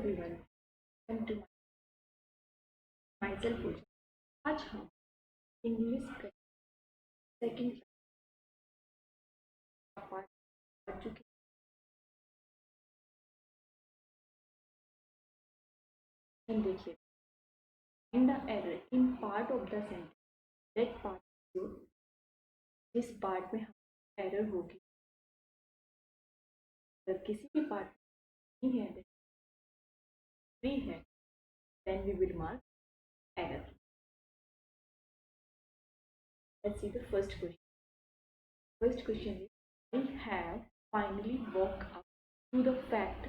Everyone, welcome to myself Pooja. आज हम English का सेकंड पार्ट पढ़ चुके हैं। देखिए, in the error in part of the sentence that part जो जिस पार्ट में हम एरर होगी, अगर किसी भी पार्ट नहीं है फ्री है, then we will mark error. Let's see the first question. First question is, I have finally woke up to the fact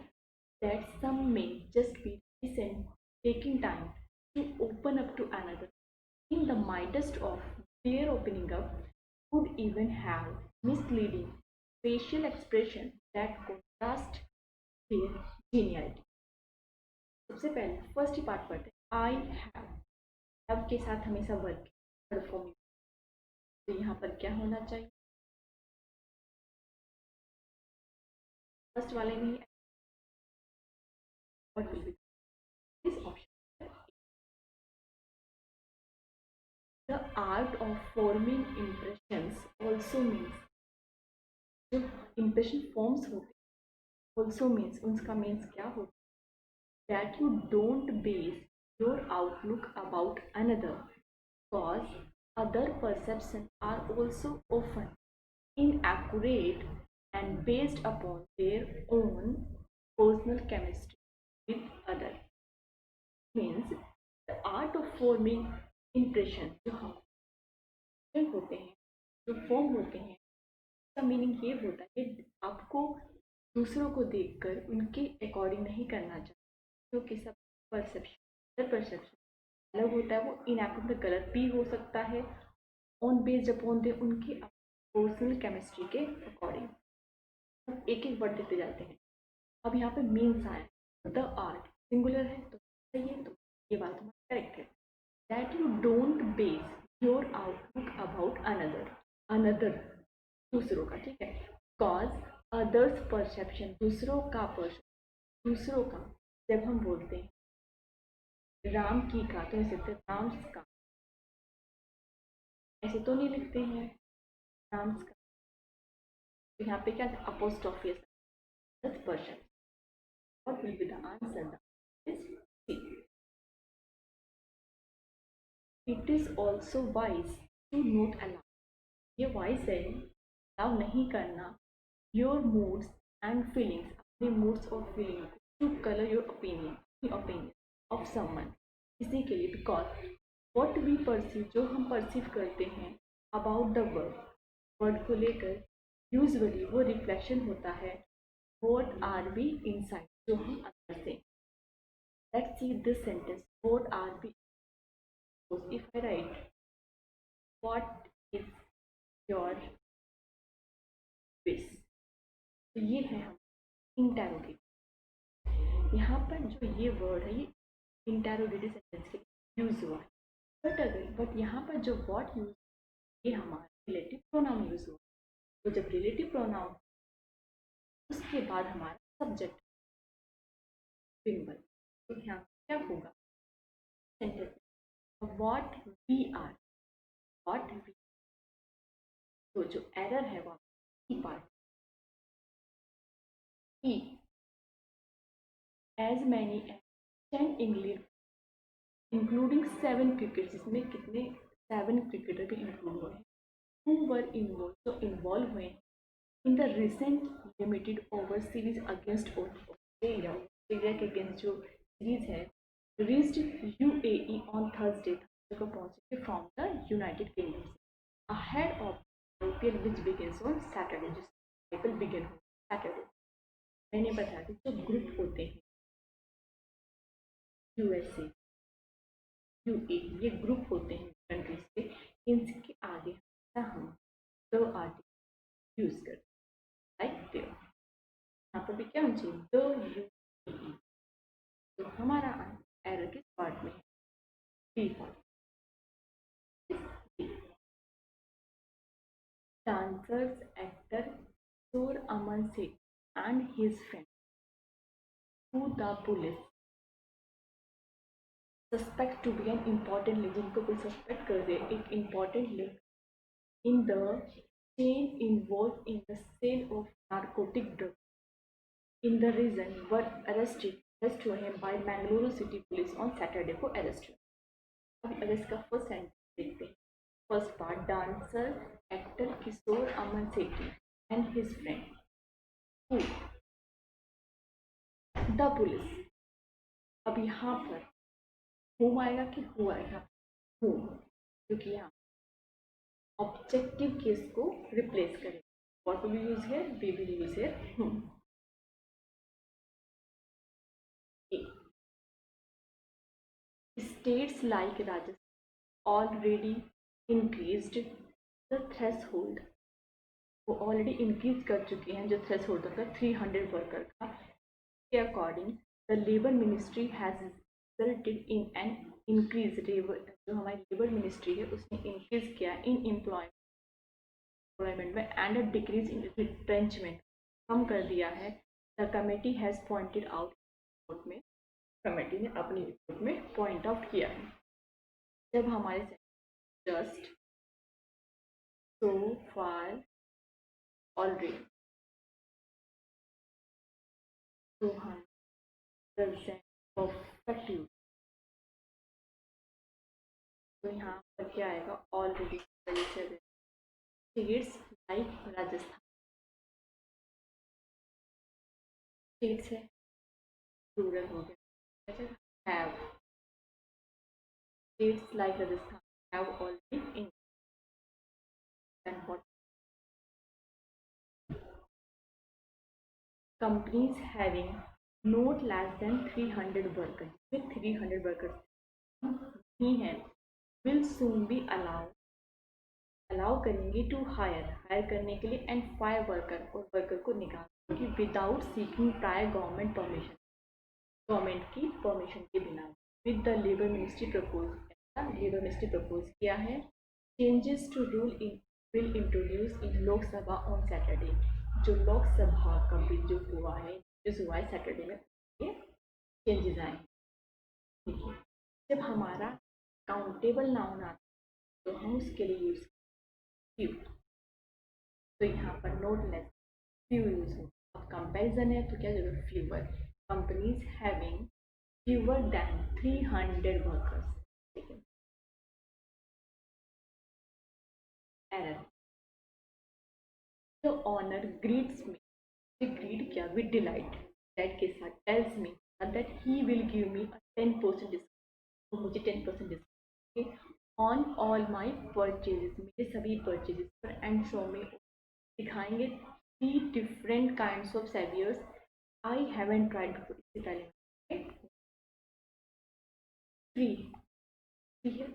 that some may just be recent, taking time to open up to another. In the midst of their opening up, could even have misleading facial expression that contrast their geniality. सबसे पहले first ही part पढ़ते हैं। I have के साथ हमेशा work perform, तो यहाँ पर क्या होना चाहिए? फर्स्ट वाले में ही what will be this option. The art of forming impressions also means, जो impression forms होते also means, उनका means क्या होता है? That you don't base your outlook about another, cause other perceptions are also often inaccurate and based upon their own personal chemistry with other. Means the art of forming impression जो हम होते हैं, जो form होते हैं, इसका meaning ये होता है कि आपको दूसरों को देखकर उनके अकॉर्डिंग नहीं करना चाहिए, क्योंकि सब परसेप्शन अलग होता है। वो इनएक्यूरेट गलत भी हो सकता है ऑन बेस्ड अपॉन दे उनकी पर्सनल केमिस्ट्री के अकॉर्डिंग। एक एक वर्ड देते जाते हैं। अब यहाँ पे मीन्स आया, द आर्ट सिंगुलर है तो सही है, तो ये बात हमारी करेक्ट है। That you don't base your outlook about another दूसरों का, ठीक है। कॉज अदर्स परसेप्शन दूसरों का जब हम बोलते हैं राम की का, तो ऐसे राम्स का, ऐसे तो नहीं लिखते हैं राम्स का, तो यहाँ पे क्या apostrophe person. What will be the answer? Is C. It is also wise to not allow. ये wise है, allow नहीं करना your moods and feelings, अपने moods और feelings to color your opinion of someone, किसी के लिए, because what we perceive, जो हम perceive करते हैं about the word को लेकर usually वो reflection होता है what are we inside, जो हम अंदर से। Let's see this sentence. What are we? If I write, what is your wish? तो ये है हम इंटेरोगेटिव। यहाँ पर जो ये वर्ड है, ये इंटेरोगेटिव सेंटेंस के लिए यूज हुआ है। बट यहाँ पर जो व्हाट यूज, ये हमारा रिलेटिव प्रोनाउन यूज हुआ। तो जब रिलेटिव प्रोनाउन, उसके बाद हमारा सब्जेक्ट सिंबल, तो यहाँ क्या होगा sentence? What we are, what we, तो जो एरर है वो part E, as many as 10 English including 7 cricketers, इसमें कितने 7 क्रिकेटर भी इंक्लूड हुए हैं, who were involved, जो इन्वॉल्व हुए in the recent limited over series against Australia के अगेंस्ट जो सीरीज है, reached UAE on Thursday को पहुंचे from the United kingdom ahead of IPL which begins on Saturday, जिस IPL begin हो Saturday. मैंने बताया कि जो ग्रुप होते हैं USA, UAE, ये ग्रुप होते हैं कंट्रीज के, इनके आगे हम दो आर्टिकल यूज करते हैं, लाइक देयर। यहाँ पर भी क्या होना चाहिए? The UAE। तो हमारा एरर किस पार्ट में है? B part. Dancers actor Sur Aman Singh and his friend, who the police suspect to be an important link, जिनको कोई सस्पेक्ट कर दे एक important link in the chain involved in the sale of narcotic drug in the region were arrested हुए हैं by Mangaluru city police on Saturday को arrested हुए। अभी अरेस्ट का फर्स्ट सेंटेंस देखते हैं। First part, dancer actor Kishore Aman Sethi and his friend who the police. अब यहाँ पर होम आएगा कि हु आएगा? होम, क्योंकि यहाँ ऑब्जेक्टिव केस को रिप्लेस करें। What will use here? We will use here whom. States like Rajasthan already increased the threshold, वो ऑलरेडी इंक्रीज कर चुके हैं जो थ्रेशोल्ड होता है 300 वर्कर का। के according the labour ministry has resulted in an increase, जो हमारी लेबर मिनिस्ट्री है उसने इंक्रीज किया इन एम्प्लॉयमेंट में and a decrease in retrenchment, कम कर दिया है। The committee has pointed out, report में कमेटी ने अपनी रिपोर्ट में पॉइंट आउट किया है। जब हमारे जस्ट सो फार ऑलरेडी, तो हम प्रेजेंट परफेक्ट यूज, तो यहाँ पर क्या आएगा? Already. States like Rajasthan, states है रूरल हो गया, have, states like Rajasthan have already in and what companies having not less than 300 workers, with 300 workers ही हैं, will soon be अलाउ करेंगे टू हायर करने के लिए एंड फायर वर्कर, और वर्कर को निकाल without seeking prior government permission, government की परमिशन के बिना। With the labour ministry propose, labour ministry propose किया है। Changes to rule in will introduce in Lok Sabha on Saturday, जो लोकसभा का बिल जो हुआ है सैटरडे में, ये चेंजेस आए। देखिए, जब हमारा काउंटेबल नाउन आता है तो हम उसके लिए यूज फ्यू, तो यहाँ पर नोट लेस फ्यू यूज हो। अब कंपैरिजन है तो क्या जरूरत? Fewer. Companies having fewer than 300 workers. Second, error. The owner greets me. The greet क्या? With delight. That के साथ tells me that he will give me a 10% discount. तो मुझे 10% discount on all my purchases, मेरे सभी purchases पर, and show me, दिखाएंगे 3 different kinds of saviors I haven't tried before. इससे पहले 3 है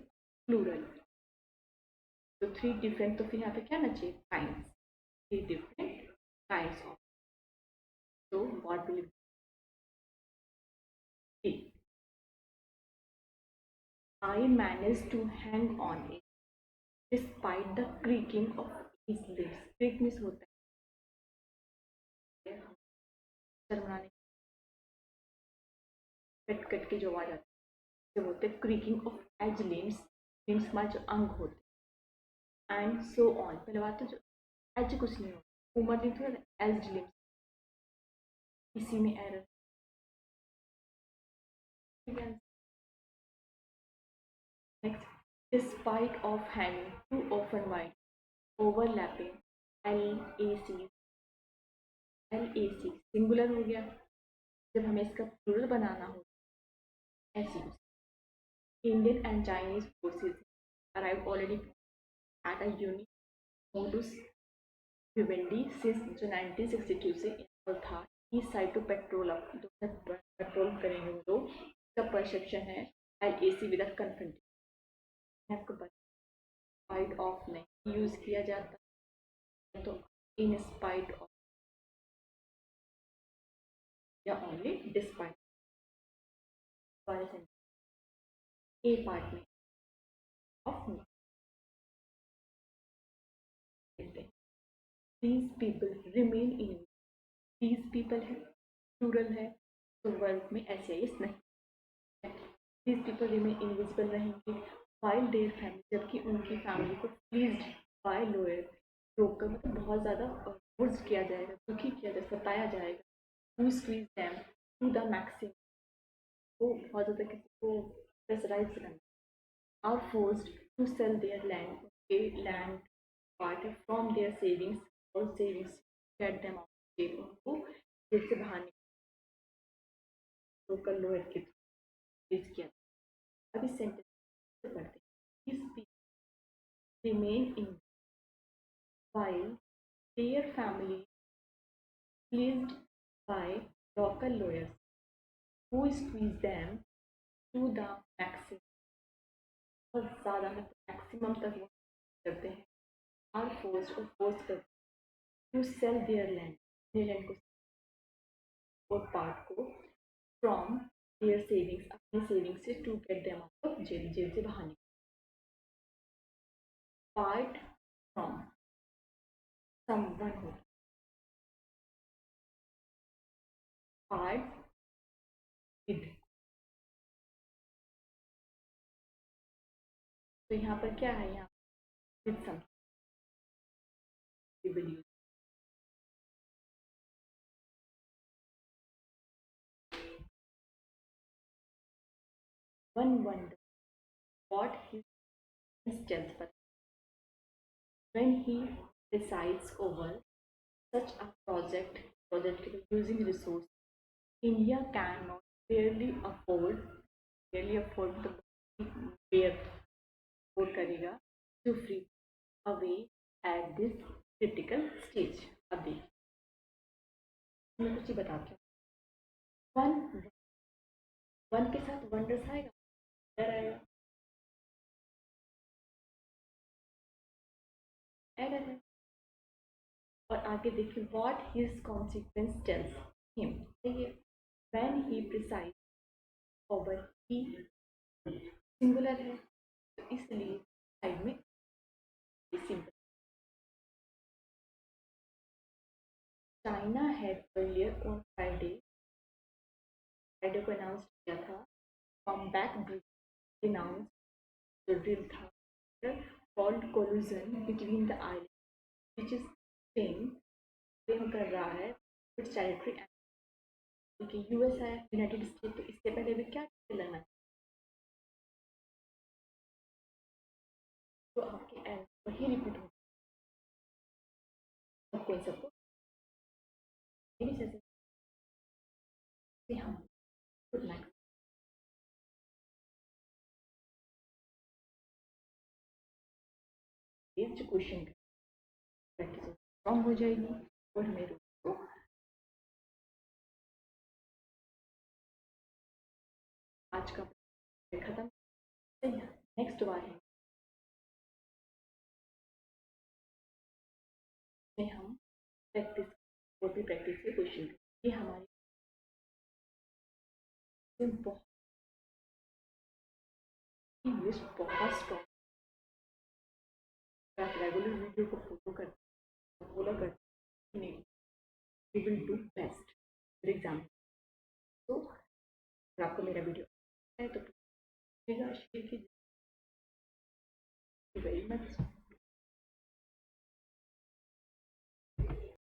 प्लूरल, तो 3 डिफरेंट, तो फिर यहाँ पे क्या ना चाहिए? काइंड्स, 3 डिफरेंट काइंड्स ऑफ, तो what will be? I managed to hang on it despite the creaking of his lips. creak means होता है शर्मनाने, कट कट के जो आवाज आती है बोलते हैं creaking of age limbs, limbs हमारे जो अंग होते हैं, एंड सो ऑन। पहले बात तो जो एज कुछ नहीं होता, उमर नहीं थोड़ा एज लिम्स, इसी में error. Next, despite of having too often wide overlapping LAC, LAC singular हो गया, जब हमें इसका प्लूरल बनाना हो ऐसे use. Indian and Chinese forces arrived already at a unique modus vivendi since जो 1962 से इन्वॉल्व था। East side to patrol, up patrol करेंगे वो लोग, इसका परसेप्शन है LAC विद कन्फ्रंटेशन। आपको स्पाइट ऑफ नहीं यूज किया जाता, तो इन स्पाइट ऑफ या ओनली डिस्पाइट। ए पार्ट में of these people remain in, these people है प्लूरल है, तो वर्ब में एस नहीं। these people remain invisible रहेंगे while their family, जबकि उनकी फैमिली को pleased by lower रोककर मतलब बहुत ज़्यादा फोर्स किया जाएगा, दुखी किया जाएगा, सताया जाएगा, to squeeze them to the maximum, वो बहुत ज़्यादा किसी को प्रेशराइज करना, are forced to sell their land, उनके लैंड पार्ट है फ्रॉम देयर सेविंग्स और सेविंग्स गेट देम आउट, जेल उनको जेल से बाहर लोकल लोअर के प्लीज किया। अब इस सेंटेंस को पढ़ते हैं, this people remain in while their family pleased by local lawyers who squeeze them to the maximum, बहुत ज़्यादा मतलब मैक्सिमम तक वो करते हैं, आर फोर्स और फोर्स करते हैं टू सेल देयर लैंड, अपने लैंड को और पार्ट को फ्रॉम देयर सेविंग्स, अपने सेविंग्स से to get them out of jail, जेल से बाहर निकल, पार्ट फ्रॉम समवन हो, पार्ट विद, तो यहाँ पर क्या है, यहाँ with something we will use. One wonder what his tells, but when he presides over such a project using resource, India cannot barely afford the bear afford करेगा to free away at this critical stage. अब देखिए मैं कुछ ही बताती हूँ, one के साथ wonders आएगा, डर आएगा, एरर है, और आगे देखिए what his consequence tells him, देखिए when he preside over, he singular है तो इसलिए साइड में simple. China had earlier on Friday को अनाउंस किया था कॉम्बैक डिनाउंस द ड्रिल था called collision between the island which is claim कर रहा है इट्स टेरिटरी, क्योंकि यूएस है यूनाइटेड स्टेट, तो इससे पहले भी क्या लड़ना, तो आपके आंसर वही रिपीट हो सबको इन सबको मेरी जैसे हम गुड नाइट। ये जो क्वेश्चन प्रैक्टिस स्ट्रॉन्ग हो जाएगी और मेरे को आज का खत्म, नेक्स्ट बार में हम प्रैक्टिस और भी प्रैक्टिस के क्वेश्चन, ये हमारी बहुत इंग्लिश बहुत स्ट्रॉन्ग, आप रेगुलर वीडियो को फॉलो करते नहीं, we will do best for example. तो अगर आपको मेरा वीडियो है तो शेयर कीजिए, वेरी मच।